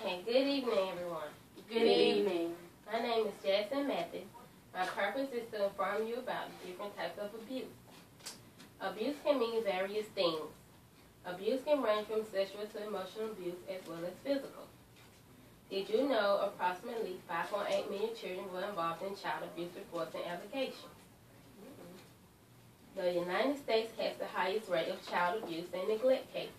Okay, good evening, everyone. Good evening. My name is Jackson Mathis. My purpose is to inform you about different types of abuse. Abuse can mean various things. Abuse can range from sexual to emotional abuse as well as physical. Did you know approximately 5.8 million children were involved in child abuse reports and allegations? The United States has the highest rate of child abuse and neglect cases.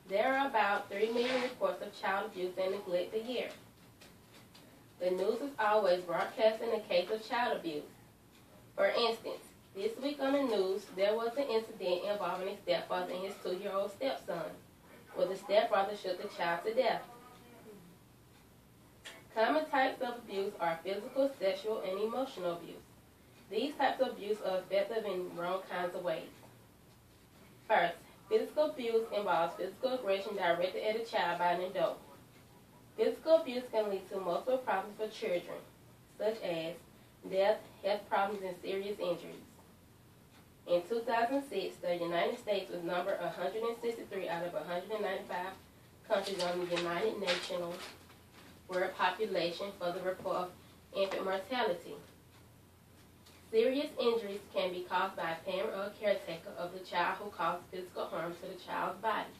There are about 3 million reports of child abuse and neglect a year. The news is always broadcasting a case of child abuse. For instance, this week on the news, there was an incident involving a stepfather and his 2-year-old stepson, where the stepfather shook the child to death. Common types of abuse are physical, sexual, and emotional abuse. These types of abuse are effective in wrong kinds of ways. First, physical abuse involves physical aggression directed at a child by an adult. Physical abuse can lead to multiple problems for children, such as death, health problems, and serious injuries. In 2006, the United States was numbered 163 out of 195 countries on the United Nations World Population for the report of infant mortality. Serious injuries can be caused by a parent or a caretaker of the child who causes physical harm to the child's body.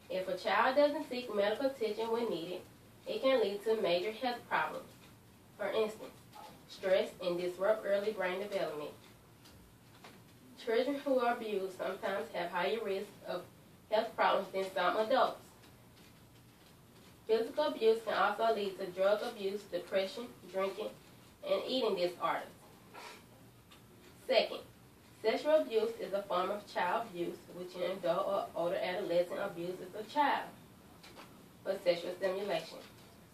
If a child doesn't seek medical attention when needed, it can lead to major health problems. For instance, stress and disrupt early brain development. Children who are abused sometimes have higher risk of health problems than some adults. Physical abuse can also lead to drug abuse, depression, drinking, and eating disorders. Second, sexual abuse is a form of child abuse, which an adult or older adolescent abuses a child for sexual stimulation.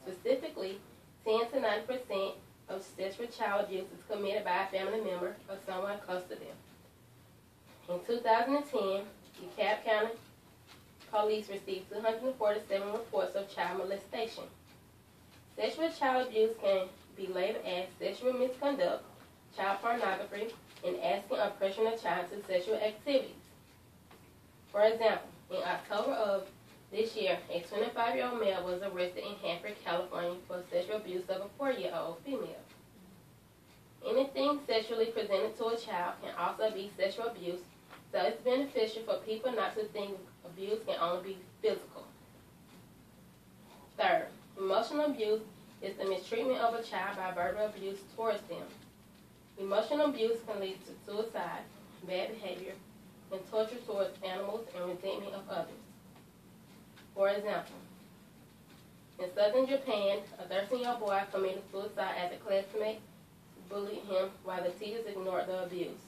Specifically, 10 to 90% of sexual child abuse is committed by a family member or someone close to them. In 2010, DeKalb County Police received 247 reports of child molestation. Sexual child abuse can be labeled as sexual misconduct, child pornography, and asking or pressuring a child to sexual activities. For example, in October of this year, a 25-year-old male was arrested in Hanford, California for sexual abuse of a 4-year-old female. Anything sexually presented to a child can also be sexual abuse, so it's beneficial for people not to think abuse can only be physical. Third, emotional abuse is the mistreatment of a child by verbal abuse towards them. Emotional abuse can lead to suicide, bad behavior, and torture towards animals and resentment of others. For example, in southern Japan, a 13-year-old boy committed suicide as a classmate bullied him while the teachers ignored the abuse.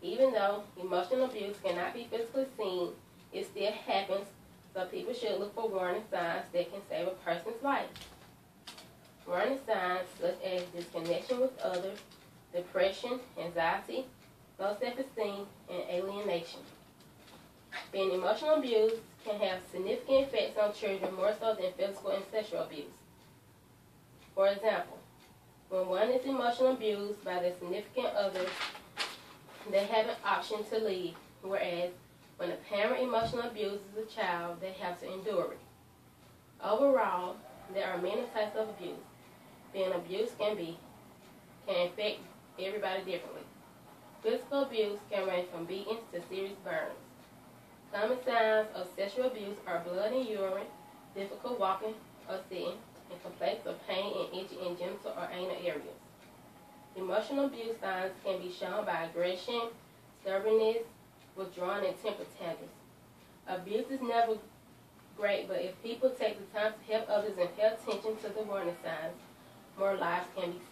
Even though emotional abuse cannot be physically seen, it still happens, so people should look for warning signs that can save a person's life. Warning signs such as disconnection with others, depression, anxiety, low self-esteem, and alienation. Being emotional abuse can have significant effects on children more so than physical and sexual abuse. For example, when one is emotionally abused by their significant other, they have an option to leave, whereas when a parent emotionally abuses a child, they have to endure it. Overall, there are many types of abuse. Being abused can affect everybody differently. Physical abuse can range from beatings to serious burns. Common signs of sexual abuse are blood in urine, difficult walking or sitting, and complaints of pain and itching in genital or anal areas. Emotional abuse signs can be shown by aggression, stubbornness, withdrawal, and temper tantrums. Abuse is never great, but if people take the time to help others and pay attention to the warning signs, more lives can be saved.